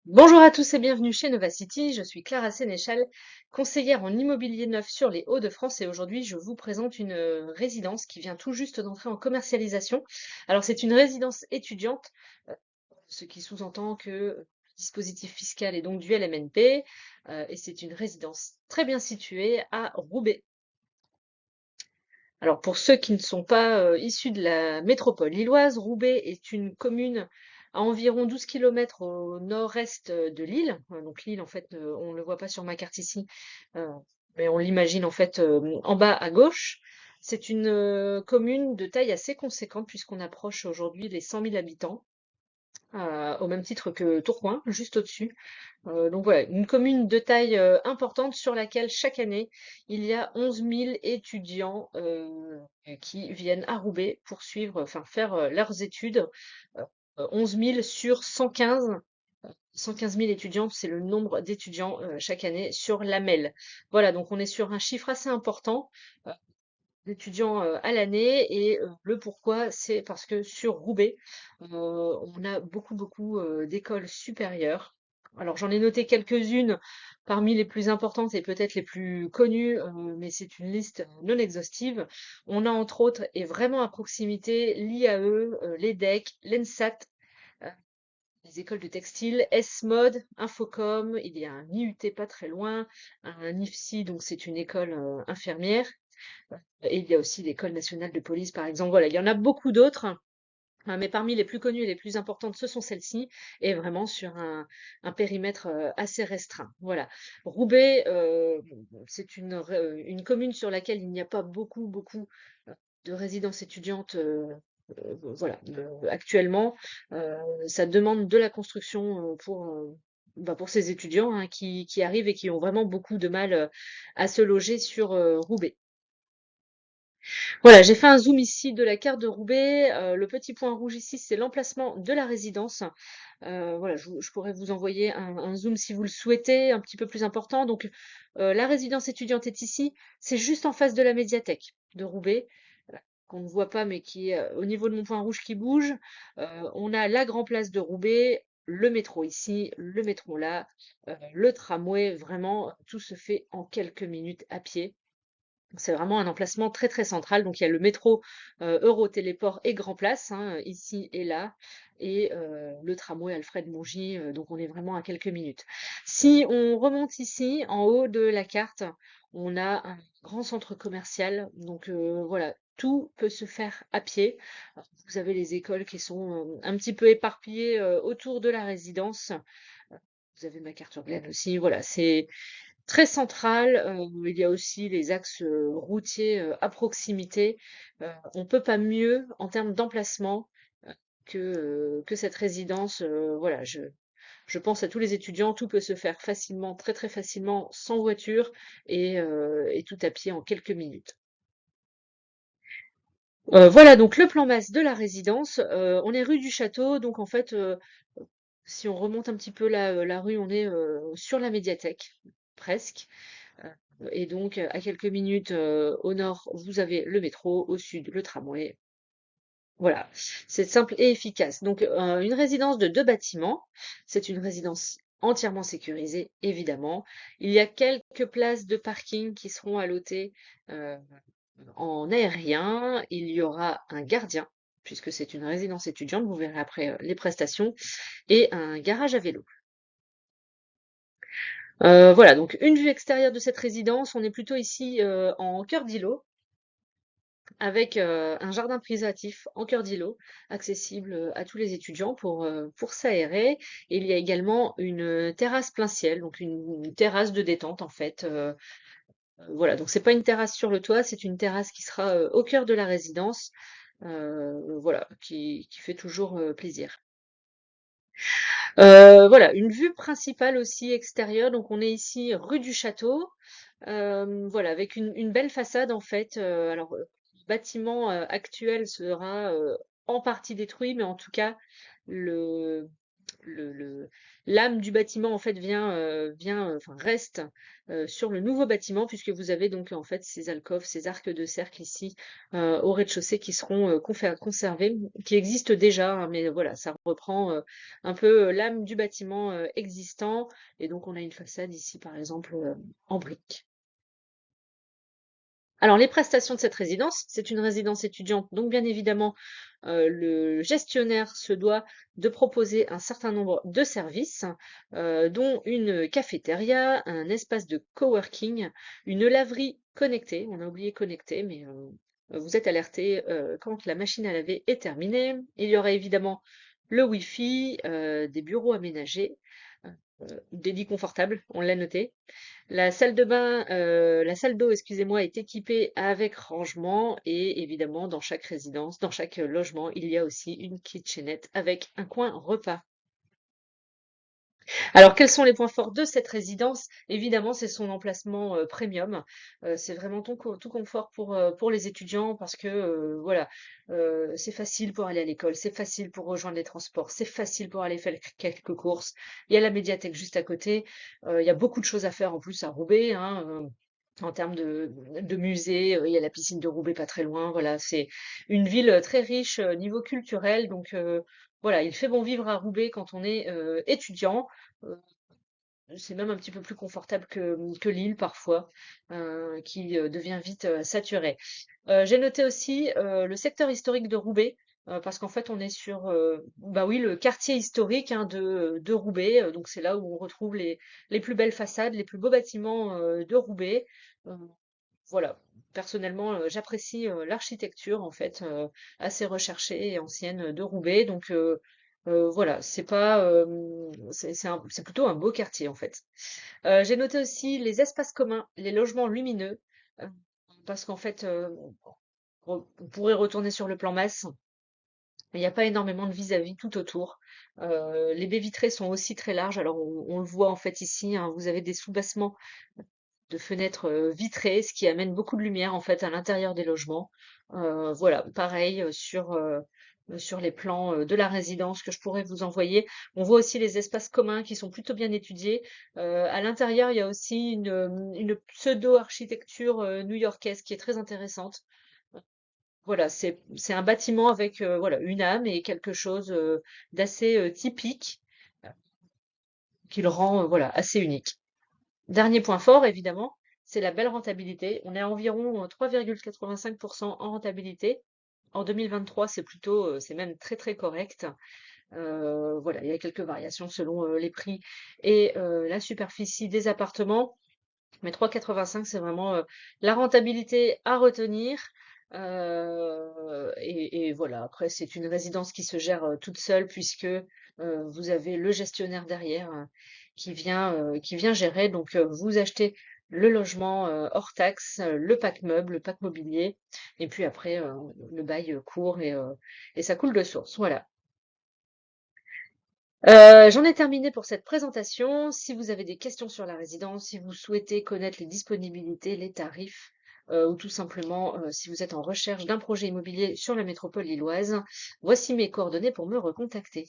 Bonjour à tous et bienvenue chez Nova City. Je suis Clara Sénéchal, conseillère en immobilier neuf sur les Hauts-de-France et aujourd'hui je vous présente une résidence qui vient tout juste d'entrer en commercialisation. Alors c'est une résidence étudiante, euh, ce qui sous-entend que le dispositif fiscal est donc du LMNP et c'est une résidence très bien située à Roubaix. Alors pour ceux qui ne sont pas issus de la métropole lilloise, Roubaix est une commune à environ 12 kilomètres au nord-est de Lille. Donc Lille, en fait, on ne le voit pas sur ma carte ici, euh, mais on l'imagine en fait en bas à gauche. C'est une commune de taille assez conséquente puisqu'on approche aujourd'hui les 100 000 habitants, au même titre que Tourcoing, juste au-dessus. Donc voilà, une commune de taille importante sur laquelle chaque année il y a 11 000 étudiants qui viennent à Roubaix pour suivre, enfin faire leurs études. Euh, 11 000 sur 115. 115 000 étudiants, c'est le nombre d'étudiants chaque année sur l'AMEL. Voilà, donc on est sur un chiffre assez important euh, d'étudiants à l'année et le pourquoi, c'est parce que sur Roubaix, on a beaucoup d'écoles supérieures. Alors j'en ai noté quelques-unes parmi les plus importantes et peut-être les plus connues, mais c'est une liste non exhaustive. On a entre autres, et vraiment à proximité, l'IAE, l'EDEC, l'ENSAT, euh, les écoles de textile, S-Mode, Infocom, il y a un IUT pas très loin, un IFSI, donc c'est une école infirmière, et il y a aussi l'École nationale de police, par exemple. Voilà, il y en a beaucoup d'autres, hein, mais parmi les plus connues et les plus importantes, ce sont celles-ci, et vraiment sur un périmètre assez restreint. Voilà. Roubaix, c'est une commune sur laquelle il n'y a pas beaucoup de résidences étudiantes. Voilà, actuellement, ça demande de la construction pour ces étudiants hein, qui arrivent et qui ont vraiment beaucoup de mal à se loger sur Roubaix. Voilà, j'ai fait un zoom ici de la carte de Roubaix. Le petit point rouge ici, c'est l'emplacement de la résidence. Voilà, je pourrais vous envoyer un zoom si vous le souhaitez, un petit peu plus important. Donc, la résidence étudiante est ici. C'est juste en face de la médiathèque de Roubaix, qu'on ne voit pas, mais qui est au niveau de mon point rouge qui bouge. On a la Grand Place de Roubaix, le métro ici, le métro là, le tramway. Vraiment, tout se fait en quelques minutes à pied. C'est vraiment un emplacement très central. Donc il y a le métro Eurotéléport et Grand Place, hein, ici et là, et le tramway Alfred Mongy. Donc on est vraiment à quelques minutes. Si on remonte ici, en haut de la carte, on a un grand centre commercial. Donc voilà, tout peut se faire à pied. Alors, vous avez les écoles qui sont un petit peu éparpillées autour de la résidence. Vous avez ma carte urbaine aussi. Voilà, c'est très central, il y a aussi les axes, routiers, à proximité. On peut pas mieux en termes d'emplacement, que cette résidence, voilà, je pense à tous les étudiants, tout peut se faire facilement, très facilement, sans voiture et tout à pied en quelques minutes. Voilà donc le plan masse de la résidence, on est rue du Château, donc en fait, si on remonte un petit peu la rue, on est, sur la médiathèque, presque. Et donc, à quelques minutes au nord, vous avez le métro, au sud, le tramway. Voilà, c'est simple et efficace. Donc, une résidence de deux bâtiments, c'est une résidence entièrement sécurisée, évidemment. Il y a quelques places de parking qui seront allotées euh, en aérien. Il y aura un gardien, puisque c'est une résidence étudiante, vous verrez après les prestations, et un garage à vélo. Voilà, donc une vue extérieure de cette résidence, on est plutôt ici en cœur d'îlot, avec un jardin privatif en cœur d'îlot, accessible à tous les étudiants pour s'aérer. Et il y a également une terrasse plein ciel, donc une terrasse de détente en fait. Voilà, donc c'est pas une terrasse sur le toit, c'est une terrasse qui sera au cœur de la résidence, voilà, qui fait toujours plaisir. Voilà, une vue principale aussi extérieure, donc on est ici rue du Château, voilà, avec une belle façade en fait. Alors, le bâtiment actuel sera en partie détruit, mais en tout cas, le, l'âme du bâtiment en fait enfin reste sur le nouveau bâtiment puisque vous avez donc en fait ces alcôves, ces arcs de cercle ici au rez-de-chaussée qui seront conservés, qui existent déjà, hein, mais voilà, ça reprend un peu l'âme du bâtiment existant. Et donc on a une façade ici par exemple en briques. Alors, les prestations de cette résidence, c'est une résidence étudiante, donc bien évidemment, le gestionnaire se doit de proposer un certain nombre de services, dont une cafétéria, un espace de coworking, une laverie connectée. On a oublié connecté, mais vous êtes alerté quand la machine à laver est terminée. Il y aura évidemment le Wi-Fi, des bureaux aménagés, des lits confortables, on l'a noté. La salle d'eau, excusez-moi, est équipée avec rangement et évidemment, dans chaque résidence, dans chaque logement, il y a aussi une kitchenette avec un coin repas. Alors, quels sont les points forts de cette résidence? Évidemment, c'est son emplacement premium. C'est vraiment tout confort pour les étudiants parce que voilà, c'est facile pour aller à l'école, c'est facile pour rejoindre les transports, c'est facile pour aller faire quelques courses. Il y a la médiathèque juste à côté. Il y a beaucoup de choses à faire en plus à Roubaix, hein, en termes de musées. Il y a la piscine de Roubaix pas très loin. Voilà, c'est une ville très riche niveau culturel. Donc voilà, il fait bon vivre à Roubaix quand on est étudiant. Heu, c'est même un petit peu plus confortable que Lille parfois, qui devient vite saturé. J'ai noté aussi le secteur historique de Roubaix, parce qu'en fait on est sur, bah oui, le quartier historique hein, de Roubaix. Donc c'est là où on retrouve les plus belles façades, les plus beaux bâtiments de Roubaix. Euh, voilà, personnellement, j'apprécie, l'architecture en fait, assez recherchée et ancienne de Roubaix donc voilà, c'est pas, c'est plutôt un beau quartier en fait. J'ai noté aussi les espaces communs, les logements lumineux, heu, parce qu'en fait, on pourrait retourner sur le plan masse, il n'y a pas énormément de vis-à-vis tout autour. Les baies vitrées sont aussi très larges, alors on le voit en fait ici, hein, vous avez des soubassements de fenêtres vitrées, ce qui amène beaucoup de lumière en fait à l'intérieur des logements. Voilà, pareil sur les plans de la résidence que je pourrais vous envoyer. On voit aussi les espaces communs qui sont plutôt bien étudiés. À l'intérieur, il y a aussi une pseudo-architecture new-yorkaise qui est très intéressante. Voilà, c'est un bâtiment avec voilà une âme et quelque chose d'assez typique qui le rend voilà assez unique. Dernier point fort, évidemment, c'est la belle rentabilité. On est à environ 3,85% en rentabilité. En 2023, c'est plutôt, c'est même très très correct. Voilà, il y a quelques variations selon les prix et la superficie des appartements. Mais 3,85, c'est vraiment la rentabilité à retenir. Et voilà, après, c'est une résidence qui se gère toute seule puisque vous avez le gestionnaire derrière qui vient gérer. Donc, vous achetez le logement hors taxe, le pack meuble, le pack mobilier, et puis après, le bail court et ça coule de source. Voilà. J'en ai terminé pour cette présentation. Si vous avez des questions sur la résidence, si vous souhaitez connaître les disponibilités, les tarifs, ou tout simplement si vous êtes en recherche d'un projet immobilier sur la métropole lilloise, voici mes coordonnées pour me recontacter.